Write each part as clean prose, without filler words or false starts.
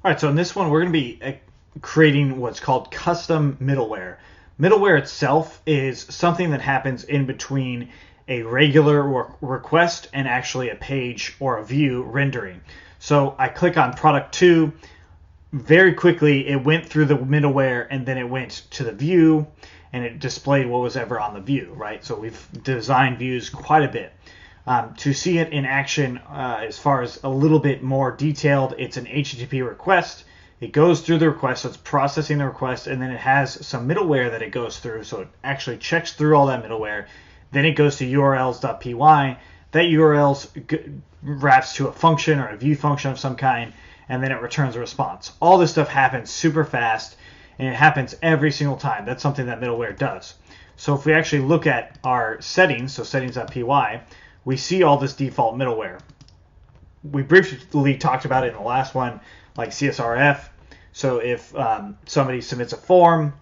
All right, so in this one, we're going to be creating what's called custom middleware. Middleware itself is something that happens in between a regular request and actually a page or a view rendering. So I click on product 2. Very quickly, it went through the middleware and then it went to the view and it displayed what was ever on the view, right? So we've designed views quite a bit. To see it in action as far as a little bit more detailed, it's an HTTP request. It goes through the request, so it's processing the request, and then it has some middleware that it goes through, so it actually checks through all that middleware. Then it goes to urls.py. That URLs wraps to a function or a view function of some kind, and then it returns a response. All this stuff happens super fast, and it happens every single time. That's something that middleware does. So if we actually look at our settings, so settings.py, we see all this default middleware. We briefly talked about it in the last one, like CSRF. So if somebody submits a form,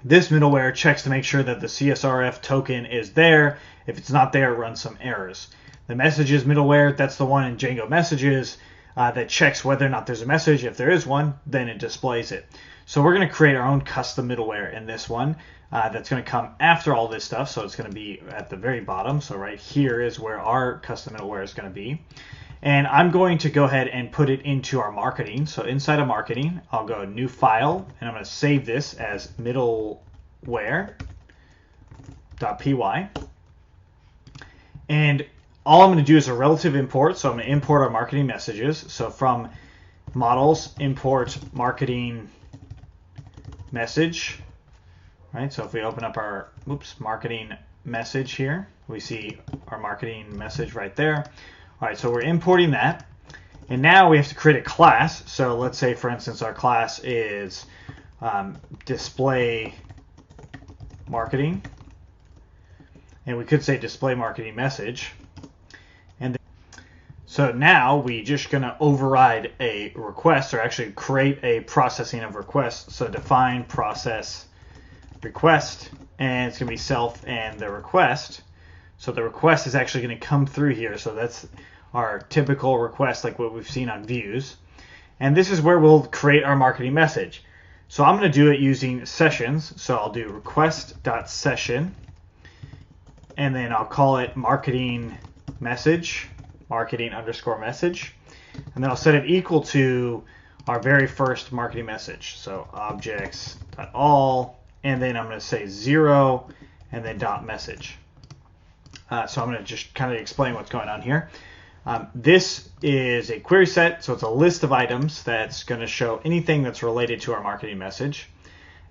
this middleware checks to make sure that the CSRF token is there. If it's not there, it runs some errors. The messages middleware, that's the one in Django messages that checks whether or not there's a message. If there is one, then it displays it. So we're going to create our own custom middleware in this one. That's going to come after all this stuff, so it's going to be at the very bottom. So right here is where our custom middleware is going to be. And I'm going to go ahead and put it into our marketing. So inside of marketing, I'll go new file, and I'm going to save this as middleware.py. And all I'm going to do is a relative import. So I'm going to import our marketing messages. So from models, import marketing message. Right, so if we open up our marketing message here, we see our marketing message right there. All right, so we're importing that. And now we have to create a class. So let's say, for instance, our class is display marketing. And we could say display marketing message. And so now we're just going to override a request, or actually create a processing of requests. So define process request, and it's going to be self and the request. So the request is actually going to come through here. So that's our typical request, like what we've seen on views. And this is where we'll create our marketing message. So I'm going to do it using sessions. So I'll do request.session, and then I'll call it marketing message, marketing_message. And then I'll set it equal to our very first marketing message. So objects.all, and then I'm going to say 0 and then .message. So I'm going to just kind of explain what's going on here. This is a query set, so it's a list of items that's going to show anything that's related to our marketing message.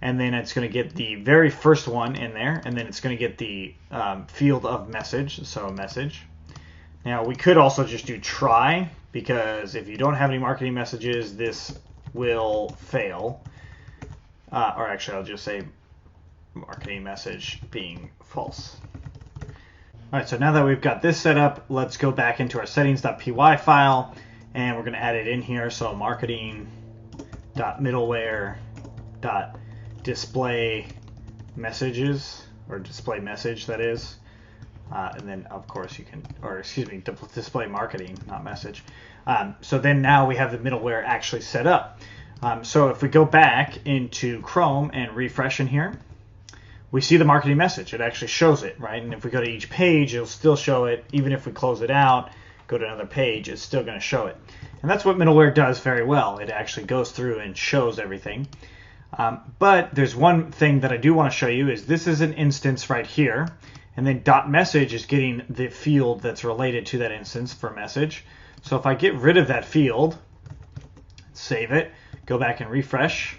And then it's going to get the very first one in there, and then it's going to get the field of message, so message. Now we could also just do try, because if you don't have any marketing messages, this will fail. Or actually, I'll just say marketing message being false. All right, so now that we've got this set up, let's go back into our settings.py file, and we're going to add it in here. So marketing.middleware.display messages, or display message, that is. And then, of course, you can, or excuse me, display marketing, not message. So then now we have the middleware actually set up. So if we go back into Chrome and refresh in here, we see the marketing message. It actually shows it, right? And if we go to each page, it'll still show it. Even if we close it out, go to another page, it's still going to show it. And that's what middleware does very well. It actually goes through and shows everything. But there's one thing that I do want to show you is this is an instance right here. And then .message is getting the field that's related to that instance for message. So if I get rid of that field, save it, go back and refresh,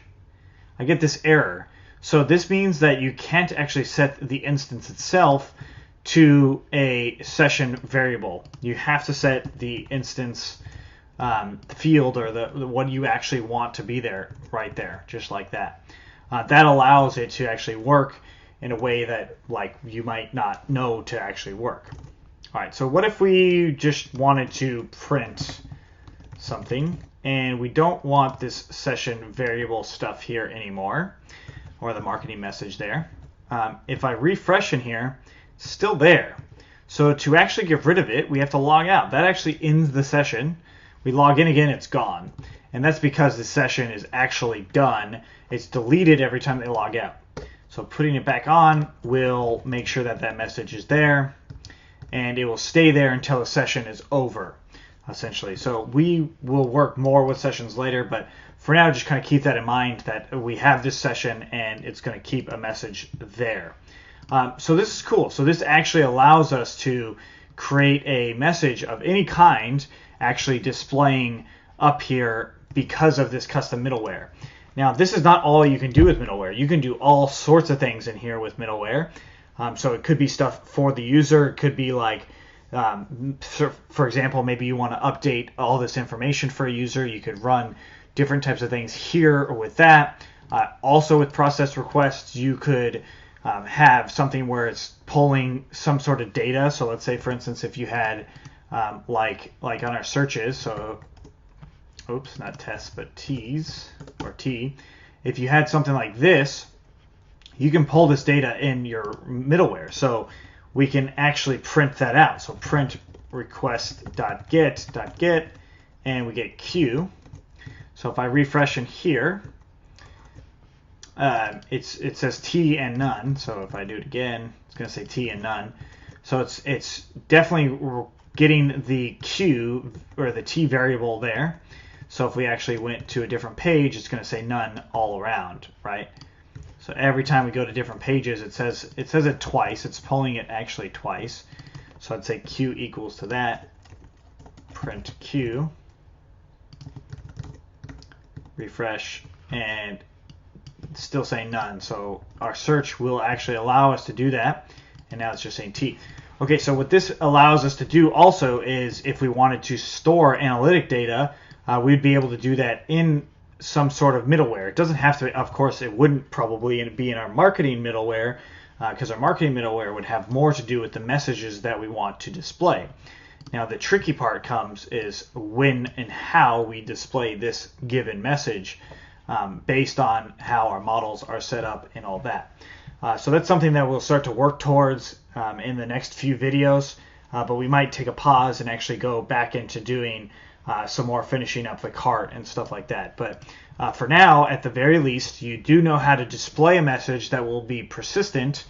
I get this error. So this means that you can't actually set the instance itself to a session variable. You have to set the instance field, or the what you actually want to be there, right there, just like that. That allows it to actually work in a way that, like, you might not know to actually work. All right, so what if we just wanted to print something and we don't want this session variable stuff here anymore, or the marketing message there? If I refresh in here, it's still there. So to actually get rid of it, we have to log out. That actually ends the session. We log in again, it's gone. And that's because the session is actually done. It's deleted every time they log out. So putting it back on will make sure that that message is there, and it will stay there until the session is over, essentially. So we will work more with sessions later, but for now, just kind of keep that in mind that we have this session and it's going to keep a message there. So this is cool. So this actually allows us to create a message of any kind actually displaying up here because of this custom middleware. Now, this is not all you can do with middleware. You can do all sorts of things in here with middleware. So it could be stuff for the user. It could be like, for example, maybe you want to update all this information for a user. You could run different types of things here with that. Also with process requests, you could have something where it's pulling some sort of data. So let's say, for instance, if you had like on our searches, so oops, not tests, but T's or T. If you had something like this, you can pull this data in your middleware. So we can actually print that out. So print request.get, and we get Q. So if I refresh in here, it says T and none. So if I do it again, it's going to say T and none. So it's definitely getting the Q or the T variable there. So if we actually went to a different page, it's going to say none all around, right? So every time we go to different pages, it says it twice. It's pulling it actually twice. So I'd say Q equals to that. Print Q. Refresh, and it's still saying none. So our search will actually allow us to do that. And now it's just saying T. Okay, so what this allows us to do also is if we wanted to store analytic data, we'd be able to do that in some sort of middleware. It doesn't have to, of course, it wouldn't probably be in our marketing middleware, because our marketing middleware would have more to do with the messages that we want to display. Now, the tricky part comes is when and how we display this given message based on how our models are set up and all that. So that's something that we'll start to work towards in the next few videos, but we might take a pause and actually go back into doing some more finishing up the cart and stuff like that. But for now, at the very least, you do know how to display a message that will be persistent,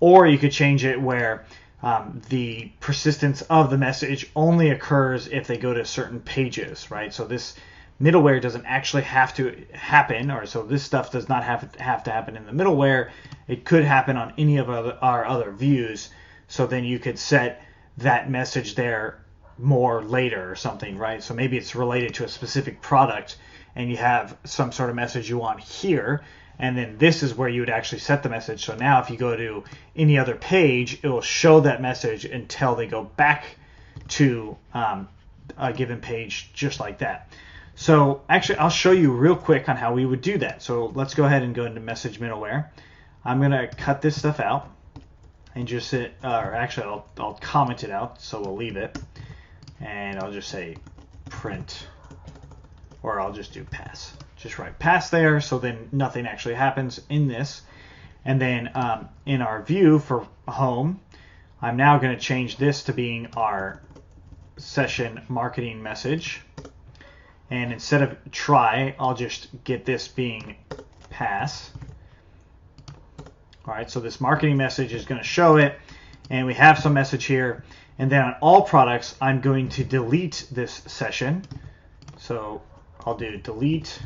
or you could change it where the persistence of the message only occurs if they go to certain pages, right? So this middleware doesn't actually have to happen, or so this stuff does not have to happen in the middleware. It could happen on any of our other views. So then you could set that message there more later or something, right? So maybe it's related to a specific product and you have some sort of message you want here, and then this is where you would actually set the message. So now if you go to any other page, it will show that message until they go back to a given page, just like that. So actually, I'll show you real quick on how we would do that. So let's go ahead and go into message middleware. I'm going to cut this stuff out and just I'll comment it out, so we'll leave it. And I'll just say print, or I'll just do pass. Just write pass there, so then nothing actually happens in this. And then in our view for home, I'm now going to change this to being our session marketing message. And instead of try, I'll just get this being pass. All right, so this marketing message is going to show it, and we have some message here. And then on all products, I'm going to delete this session. So I'll do delete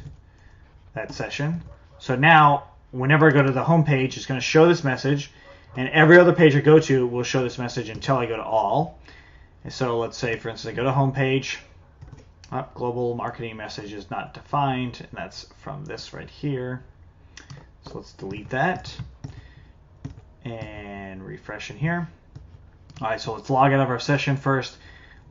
that session. So now, whenever I go to the home page, it's going to show this message, and every other page I go to will show this message until I go to all. And so let's say, for instance, I go to home page. Global marketing message is not defined, and that's from this right here. So let's delete that and refresh in here. All right, so let's log out of our session first.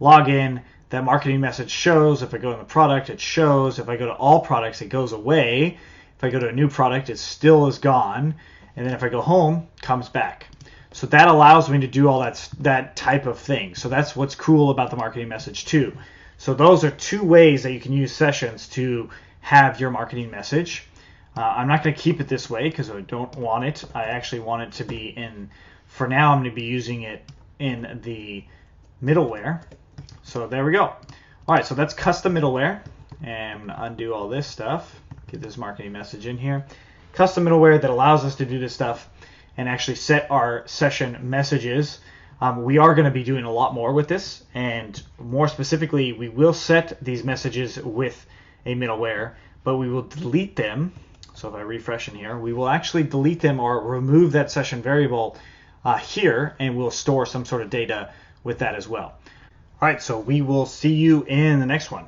Log in. That marketing message shows. If I go in the product, it shows. If I go to all products, it goes away. If I go to a new product, it still is gone. And then if I go home, it comes back. So that allows me to do all that type of thing. So that's what's cool about the marketing message too. So those are two ways that you can use sessions to have your marketing message. I'm not going to keep it this way because I don't want it. I actually want it to be in, for now, I'm going to be using it in the middleware. So there we go. All right, so that's custom middleware. And I'm going to undo all this stuff, get this marketing message in here. Custom middleware that allows us to do this stuff and actually set our session messages. We are going to be doing a lot more with this, and more specifically, we will set these messages with a middleware, but we will delete them. So if I refresh in here, we will actually delete them or remove that session variable here, and we'll store some sort of data with that as well. All right, so we will see you in the next one.